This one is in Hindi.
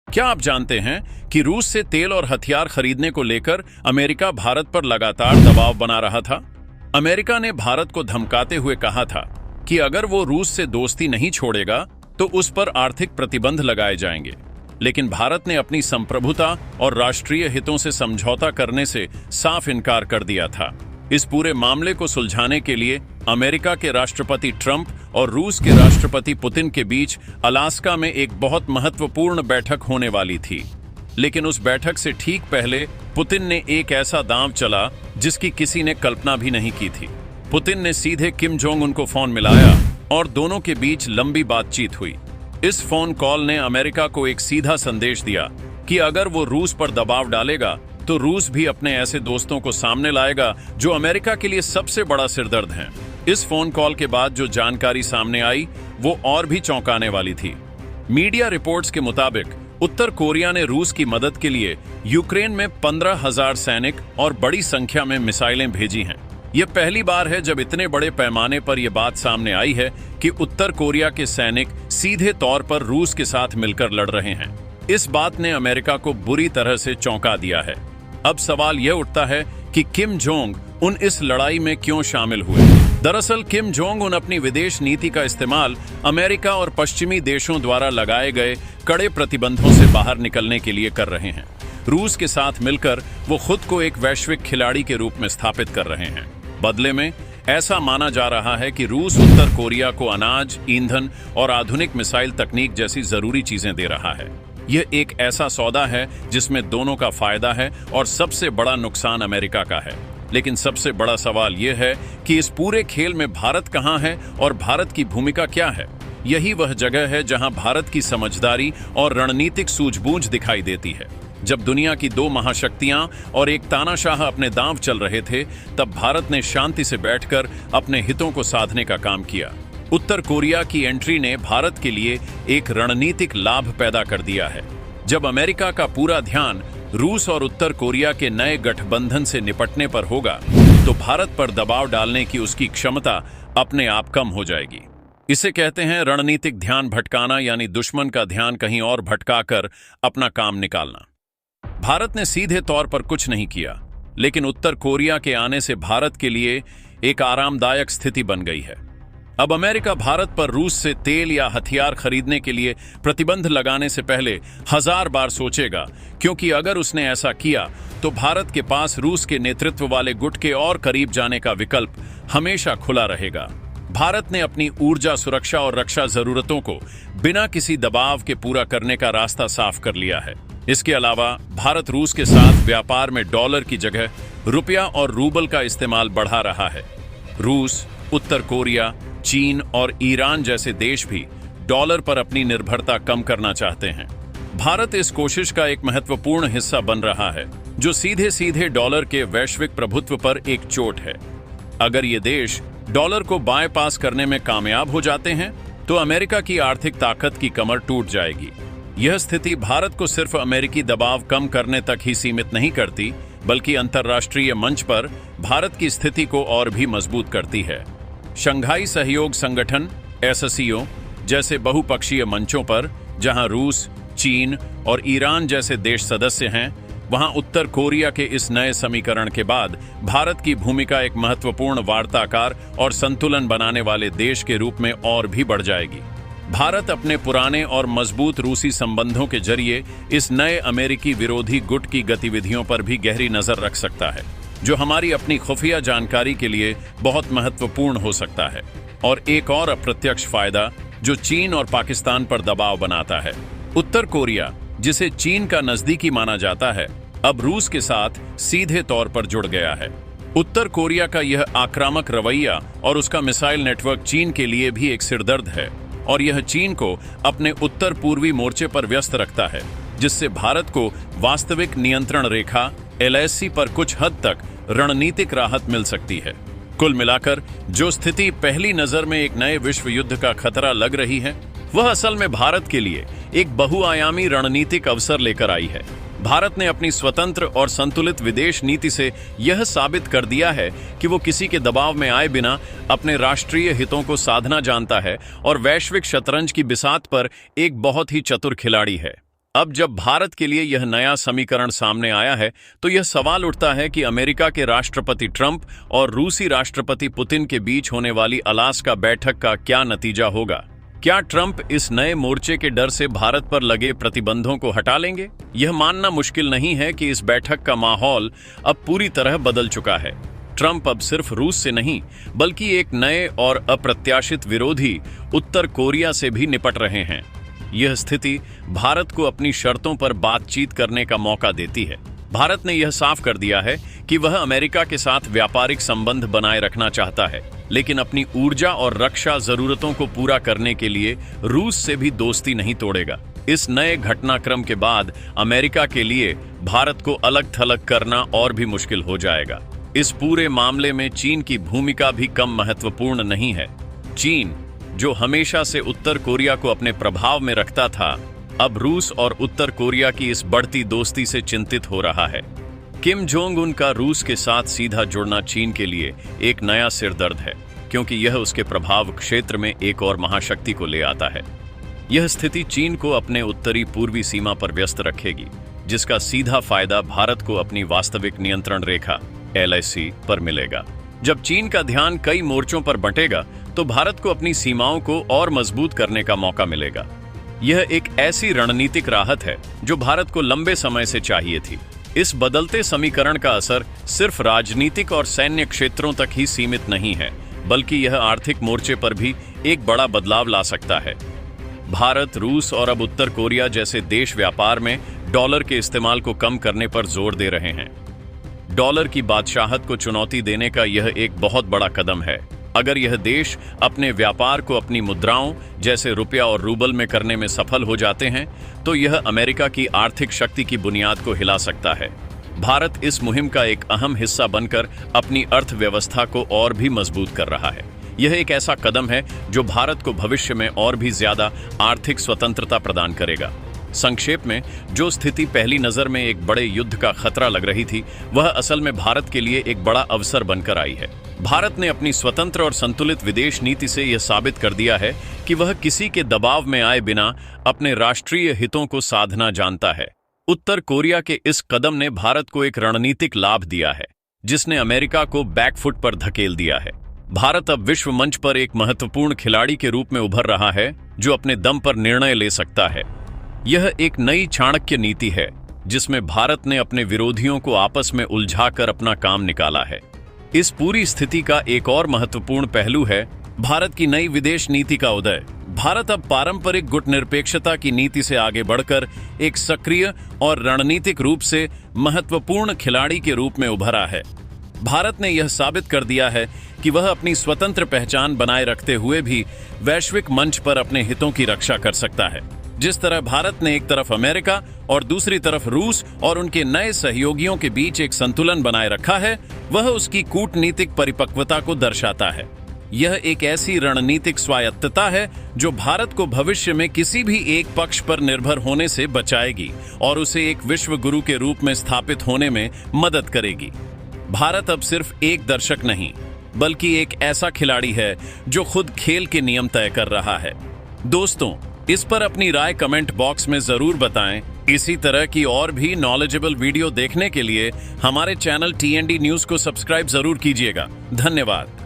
क्या आप जानते हैं कि रूस से तेल और हथियार खरीदने को लेकर अमेरिका भारत पर लगातार दबाव बना रहा था? अमेरिका ने भारत को धमकाते हुए कहा था कि अगर वो रूस से दोस्ती नहीं छोड़ेगा तो उस पर आर्थिक प्रतिबंध लगाए जाएंगे। लेकिन भारत ने अपनी संप्रभुता और राष्ट्रीय हितों से समझौता करने से साफ इनकार कर दिया था। इस पूरे मामले को सुलझाने के लिए अमेरिका के राष्ट्रपति ट्रंप और रूस के राष्ट्रपति पुतिन के बीच अलास्का में एक बहुत महत्वपूर्ण बैठक होने वाली थी। लेकिन उस बैठक से ठीक पहले पुतिन ने एक ऐसा दांव चला जिसकी किसी ने कल्पना भी नहीं की थी। पुतिन ने सीधे किम जोंग उन को फोन मिलाया और दोनों के बीच लंबी बातचीत हुई। इस फोन कॉल ने अमेरिका को एक सीधा संदेश दिया कि अगर वो रूस पर दबाव डालेगा तो रूस भी अपने ऐसे दोस्तों को सामने लाएगा जो अमेरिका के लिए सबसे बड़ा सिरदर्द हैं। इस फोन कॉल के बाद जो जानकारी सामने आई वो और भी चौंकाने वाली थी। मीडिया रिपोर्ट्स के मुताबिक उत्तर कोरिया ने रूस की मदद के लिए यूक्रेन में 15,000 सैनिक और बड़ी संख्या में मिसाइलें भेजी हैं। यह पहली बार है जब इतने बड़े पैमाने पर यह बात सामने आई है कि उत्तर कोरिया के सैनिक सीधे तौर पर रूस के साथ मिलकर लड़ रहे हैं। इस बात ने अमेरिका को बुरी तरह से चौंका दिया है। अब सवाल यह उठता है कि किम जोंग उन इस लड़ाई में क्यों शामिल हुए। दरअसल किम जोंग उन अपनी विदेश नीति का इस्तेमाल अमेरिका और पश्चिमी देशों द्वारा लगाए गए कड़े प्रतिबंधों से बाहर निकलने के लिए कर रहे हैं। रूस के साथ मिलकर वो खुद को एक वैश्विक खिलाड़ी के रूप में स्थापित कर रहे हैं। बदले में ऐसा माना जा रहा है कि रूस उत्तर कोरिया को अनाज, ईंधन और आधुनिक मिसाइल तकनीक जैसी जरूरी चीजें दे रहा है। यह एक ऐसा सौदा है जिसमें दोनों का फायदा है और सबसे बड़ा नुकसान अमेरिका का है। लेकिन सबसे बड़ा सवाल यह है कि इस पूरे खेल में भारत कहां है और भारत की भूमिका क्या है। यही वह जगह है जहां भारत की समझदारी और रणनीतिक सूझबूझ दिखाई देती है। जब दुनिया की दो महाशक्तियां और एक तानाशाह अपने दांव चल रहे थे, तब भारत ने शांति से बैठकर अपने हितों को साधने का काम किया। उत्तर कोरिया की एंट्री ने भारत के लिए एक रणनीतिक लाभ पैदा कर दिया है। जब अमेरिका का पूरा ध्यान रूस और उत्तर कोरिया के नए गठबंधन से निपटने पर होगा, तो भारत पर दबाव डालने की उसकी क्षमता अपने आप कम हो जाएगी। इसे कहते हैं रणनीतिक ध्यान भटकाना, यानी दुश्मन का ध्यान कहीं और भटकाकर अपना काम निकालना। भारत ने सीधे तौर पर कुछ नहीं किया, लेकिन उत्तर कोरिया के आने से भारत के लिए एक आरामदायक स्थिति बन गई है। अब अमेरिका भारत पर रूस से तेल या हथियार खरीदने के लिए प्रतिबंध लगाने से पहले 1000 बार सोचेगा, क्योंकि अगर उसने ऐसा किया तो भारत के पास रूस के नेतृत्व वाले गुट के और करीब जाने का विकल्प हमेशा खुला रहेगा। भारत ने अपनी ऊर्जा, सुरक्षा और रक्षा जरूरतों को बिना किसी दबाव के पूरा करने का रास्ता साफ कर लिया है। इसके अलावा भारत रूस के साथ व्यापार में डॉलर की जगह रुपया और रूबल का इस्तेमाल बढ़ा रहा है। रूस, उत्तर कोरिया, चीन और ईरान जैसे देश भी डॉलर पर अपनी निर्भरता कम करना चाहते हैं। भारत इस कोशिश का एक महत्वपूर्ण हिस्सा बन रहा है, जो सीधे सीधे डॉलर के वैश्विक प्रभुत्व पर एक चोट है। अगर ये देश डॉलर को बायपास करने में कामयाब हो जाते हैं, तो अमेरिका की आर्थिक ताकत की कमर टूट जाएगी। यह स्थिति भारत को सिर्फ अमेरिकी दबाव कम करने तक ही सीमित नहीं करती, बल्कि अंतर्राष्ट्रीय मंच पर भारत की स्थिति को और भी मजबूत करती है। शंघाई सहयोग संगठन (SCO) जैसे बहुपक्षीय मंचों पर, जहां रूस, चीन और ईरान जैसे देश सदस्य हैं, वहां उत्तर कोरिया के इस नए समीकरण के बाद भारत की भूमिका एक महत्वपूर्ण वार्ताकार और संतुलन बनाने वाले देश के रूप में और भी बढ़ जाएगी। भारत अपने पुराने और मजबूत रूसी संबंधों के जरिए इस नए अमेरिकी विरोधी गुट की गतिविधियों पर भी गहरी नजर रख सकता है, जो हमारी अपनी खुफिया जानकारी के लिए बहुत महत्वपूर्ण हो सकता है। और एक और अप्रत्यक्ष फायदा जो चीन और पाकिस्तान पर दबाव बनाता है। उत्तर कोरिया, जिसे चीन का नजदीकी माना जाता है, अब रूस के साथ सीधे तौर पर जुड़ गया है। उत्तर कोरिया का यह आक्रामक रवैया और उसका मिसाइल नेटवर्क चीन के लिए भी एक सिरदर्द है, और यह चीन को अपने उत्तर पूर्वी मोर्चे पर व्यस्त रखता है, जिससे भारत को वास्तविक नियंत्रण रेखा LAC पर कुछ हद तक रणनीतिक राहत मिल सकती है। कुल मिलाकर जो स्थिति पहली नजर में एक नए विश्व युद्ध का खतरा लग रही है, वह असल में भारत के लिए एक बहुआयामी रणनीतिक अवसर लेकर आई है। भारत ने अपनी स्वतंत्र और संतुलित विदेश नीति से यह साबित कर दिया है कि वो किसी के दबाव में आए बिना अपने राष्ट्रीय हितों को साधना जानता है और वैश्विक शतरंज की बिसात पर एक बहुत ही चतुर खिलाड़ी है। अब जब भारत के लिए यह नया समीकरण सामने आया है तो यह सवाल उठता है कि अमेरिका के राष्ट्रपति ट्रंप और रूसी राष्ट्रपति पुतिन के बीच होने वाली अलास्का बैठक का क्या नतीजा होगा। क्या ट्रंप इस नए मोर्चे के डर से भारत पर लगे प्रतिबंधों को हटा लेंगे? यह मानना मुश्किल नहीं है कि इस बैठक का माहौल अब पूरी तरह बदल चुका है। ट्रंप अब सिर्फ रूस से नहीं बल्कि एक नए और अप्रत्याशित विरोधी उत्तर कोरिया से भी निपट रहे हैं। यह स्थिति भारत को अपनी शर्तों पर बातचीत करने का मौका देती है। भारत ने यह साफ कर दिया है कि वह अमेरिका के साथ व्यापारिक संबंध बनाए रखना चाहता है, लेकिन अपनी ऊर्जा और रक्षा जरूरतों को पूरा करने के लिए रूस से भी दोस्ती नहीं तोड़ेगा। इस नए घटनाक्रम के बाद अमेरिका के लिए भारत को अलग थलग करना और भी मुश्किल हो जाएगा। इस पूरे मामले में चीन की भूमिका भी कम महत्वपूर्ण नहीं है। चीन, जो हमेशा से उत्तर कोरिया को अपने प्रभाव में रखता था, अब रूस और उत्तर कोरिया की इस बढ़ती दोस्ती से चिंतित हो रहा है। किम जोंग उन का रूस के साथ सीधा जुड़ना चीन के लिए एक नया सिरदर्द है, क्योंकि यह उसके प्रभाव क्षेत्र में एक और महाशक्ति को ले आता है। यह स्थिति चीन को अपने उत्तरी पूर्वी सीमा पर व्यस्त रखेगी, जिसका सीधा फायदा भारत को अपनी वास्तविक नियंत्रण रेखा LAC पर मिलेगा। जब चीन का ध्यान कई मोर्चों पर बंटेगा तो भारत को अपनी सीमाओं को और मजबूत करने का मौका मिलेगा। यह एक ऐसी रणनीतिक राहत है जो भारत को लंबे समय से चाहिए थी। इस बदलते समीकरण का असर सिर्फ राजनीतिक और सैन्य क्षेत्रों तक ही सीमित नहीं है, बल्कि यह आर्थिक मोर्चे पर भी एक बड़ा बदलाव ला सकता है। भारत, रूस और अब उत्तर कोरिया जैसे देश व्यापार में डॉलर के इस्तेमाल को कम करने पर जोर दे रहे हैं। डॉलर की बादशाहत को चुनौती देने का यह एक बहुत बड़ा कदम है। अगर यह देश अपने व्यापार को अपनी मुद्राओं जैसे रुपया और रूबल में करने में सफल हो जाते हैं तो यह अमेरिका की आर्थिक शक्ति की बुनियाद को हिला सकता है। भारत इस मुहिम का एक अहम हिस्सा बनकर अपनी अर्थव्यवस्था को और भी मजबूत कर रहा है। यह एक ऐसा कदम है जो भारत को भविष्य में और भी ज्यादा आर्थिक स्वतंत्रता प्रदान करेगा। संक्षेप में, जो स्थिति पहली नजर में एक बड़े युद्ध का खतरा लग रही थी, वह असल में भारत के लिए एक बड़ा अवसर बनकर आई है। भारत ने अपनी स्वतंत्र और संतुलित विदेश नीति से यह साबित कर दिया है कि वह किसी के दबाव में आए बिना अपने राष्ट्रीय हितों को साधना जानता है। उत्तर कोरिया के इस कदम ने भारत को एक रणनीतिक लाभ दिया है, जिसने अमेरिका को बैकफुट पर धकेल दिया है। भारत अब विश्व मंच पर एक महत्वपूर्ण खिलाड़ी के रूप में उभर रहा है, जो अपने दम पर निर्णय ले सकता है। यह एक नई चाणक्य नीति है, जिसमें भारत ने अपने विरोधियों को आपस में उलझाकर अपना काम निकाला है। इस पूरी स्थिति का एक और महत्वपूर्ण पहलू है भारत की नई विदेश नीति का उदय। भारत अब पारंपरिक गुटनिरपेक्षता की नीति से आगे बढ़कर एक सक्रिय और रणनीतिक रूप से महत्वपूर्ण खिलाड़ी के रूप में उभरा है। भारत ने यह साबित कर दिया है कि वह अपनी स्वतंत्र पहचान बनाए रखते हुए भी वैश्विक मंच पर अपने हितों की रक्षा कर सकता है। जिस तरह भारत ने एक तरफ अमेरिका और दूसरी तरफ रूस और उनके नए सहयोगियों के बीच एक संतुलन बनाए रखा है, वह उसकी कूटनीतिक परिपक्वता को दर्शाता है। यह एक ऐसी रणनीतिक स्वायत्तता है जो भारत को भविष्य में किसी भी एक पक्ष पर निर्भर होने से बचाएगी और उसे एक विश्व गुरु के रूप में स्थापित होने में मदद करेगी। भारत अब सिर्फ एक दर्शक नहीं, बल्कि एक ऐसा खिलाड़ी है जो खुद खेल के नियम तय कर रहा है। दोस्तों, इस पर अपनी राय कमेंट बॉक्स में जरूर बताएं। इसी तरह की और भी नॉलेजेबल वीडियो देखने के लिए हमारे चैनल TND न्यूज़ को सब्सक्राइब जरूर कीजिएगा। धन्यवाद।